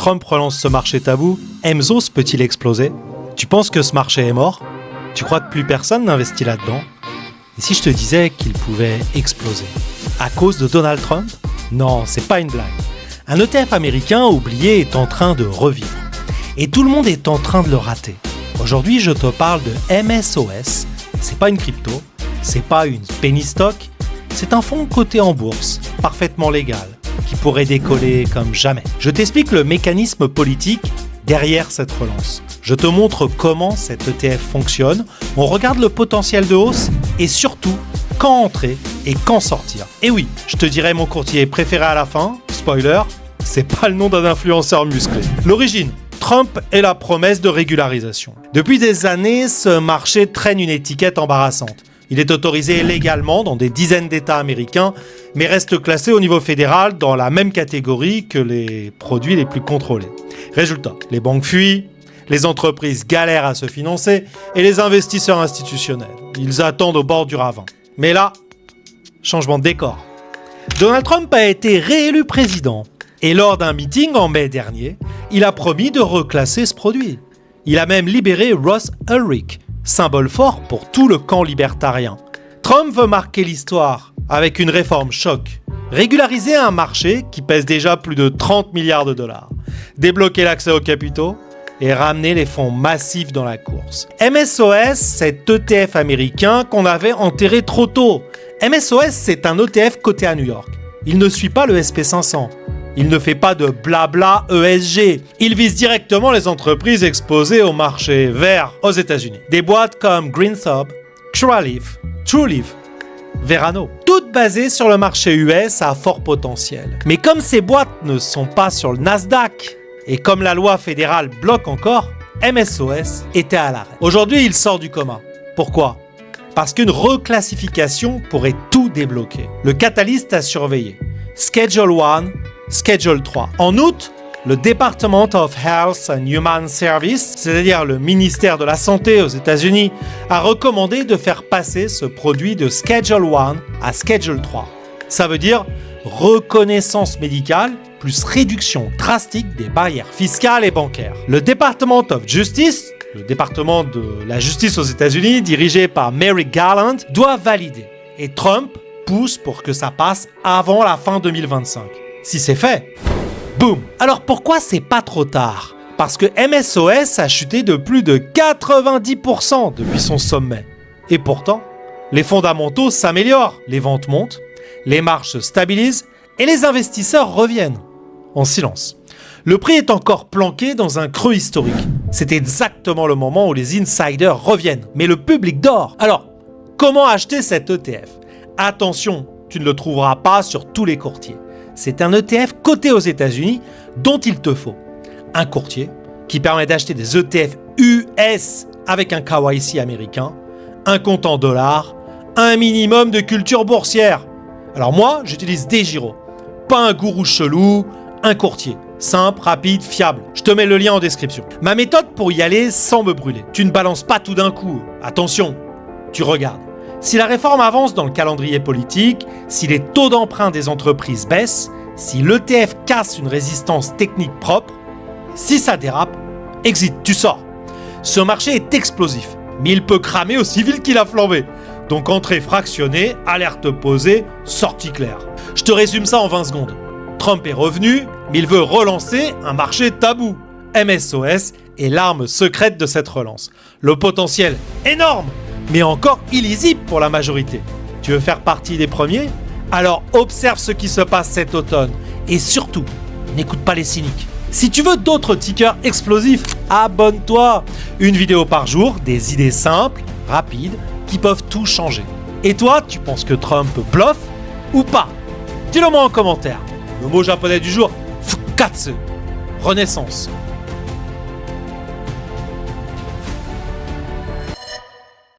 Trump relance ce marché tabou, Mzos peut-il exploser? Tu penses que ce marché est mort? Tu crois que plus personne n'investit là-dedans? Et si je te disais qu'il pouvait exploser? À cause de Donald Trump? Non, c'est pas une blague. Un ETF américain oublié est en train de revivre. Et tout le monde est en train de le rater. Aujourd'hui, je te parle de MSOS. C'est pas une crypto, c'est pas une penny stock, c'est un fonds coté en bourse, parfaitement légal, qui pourrait décoller comme jamais. Je t'explique le mécanisme politique derrière cette relance. Je te montre comment cet ETF fonctionne, on regarde le potentiel de hausse et surtout, quand entrer et quand sortir. Et oui, je te dirai mon courtier préféré à la fin, spoiler, c'est pas le nom d'un influenceur musclé. L'origine, Trump et la promesse de régularisation. Depuis des années, ce marché traîne une étiquette embarrassante. Il est autorisé légalement dans des dizaines d'États américains, mais reste classé au niveau fédéral dans la même catégorie que les produits les plus contrôlés. Résultat, les banques fuient, les entreprises galèrent à se financer et les investisseurs institutionnels, ils attendent au bord du ravin. Mais là, changement de décor. Donald Trump a été réélu président et lors d'un meeting en mai dernier, il a promis de reclasser ce produit. Il a même libéré Ross Ulrich, symbole fort pour tout le camp libertarien. Trump veut marquer l'histoire avec une réforme choc. Régulariser un marché qui pèse déjà plus de 30 milliards de dollars. Débloquer l'accès aux capitaux et ramener les fonds massifs dans la course. MSOS, cet ETF américain qu'on avait enterré trop tôt. MSOS, c'est un ETF coté à New York. Il ne suit pas le SP500. Il ne fait pas de blabla ESG. Il vise directement les entreprises exposées au marché vert aux États-Unis. Des boîtes comme Green Thumb, Curaleaf, Trulieve, Verano, toutes basées sur le marché US à fort potentiel. Mais comme ces boîtes ne sont pas sur le Nasdaq, et comme la loi fédérale bloque encore, MSOS était à l'arrêt. Aujourd'hui, il sort du coma. Pourquoi? Parce qu'une reclassification pourrait tout débloquer. Le catalyste à surveiller. Schedule 1, Schedule 3. En août, le Department of Health and Human Services, c'est-à-dire le ministère de la Santé aux États-Unis, a recommandé de faire passer ce produit de Schedule 1 à Schedule 3. Ça veut dire reconnaissance médicale plus réduction drastique des barrières fiscales et bancaires. Le Department of Justice, le département de la justice aux États-Unis, dirigé par Merrick Garland, doit valider. Et Trump pousse pour que ça passe avant la fin 2025. Si c'est fait, boum! Alors pourquoi c'est pas trop tard? Parce que MSOS a chuté de plus de 90% depuis son sommet. Et pourtant, les fondamentaux s'améliorent, les ventes montent, les marges se stabilisent et les investisseurs reviennent. En silence. Le prix est encore planqué dans un creux historique. C'est exactement le moment où les insiders reviennent, mais le public dort. Alors, comment acheter cet ETF? Attention, tu ne le trouveras pas sur tous les courtiers. C'est un ETF coté aux États-Unis dont il te faut un courtier qui permet d'acheter des ETF US avec un KYC américain, un compte en dollars, un minimum de culture boursière. Alors moi, j'utilise DEGIRO. Pas un gourou chelou, un courtier. Simple, rapide, fiable. Je te mets le lien en description. Ma méthode pour y aller sans me brûler. Tu ne balances pas tout d'un coup. Attention, tu regardes. Si la réforme avance dans le calendrier politique, si les taux d'emprunt des entreprises baissent, si l'ETF casse une résistance technique propre, si ça dérape, exit, tu sors. Ce marché est explosif, mais il peut cramer aussi vite qu'il a flambé. Donc entrée fractionnée, alerte posée, sortie claire. Je te résume ça en 20 secondes. Trump est revenu, mais il veut relancer un marché tabou. MSOS est l'arme secrète de cette relance. Le potentiel énorme, mais encore illisible pour la majorité. Tu veux faire partie des premiers? Alors observe ce qui se passe cet automne. Et surtout, n'écoute pas les cyniques. Si tu veux d'autres tickers explosifs, abonne-toi. Une vidéo par jour, des idées simples, rapides, qui peuvent tout changer. Et toi, tu penses que Trump bluffe ou pas? Dis-le moi en commentaire. Le mot japonais du jour, fukatsu, renaissance.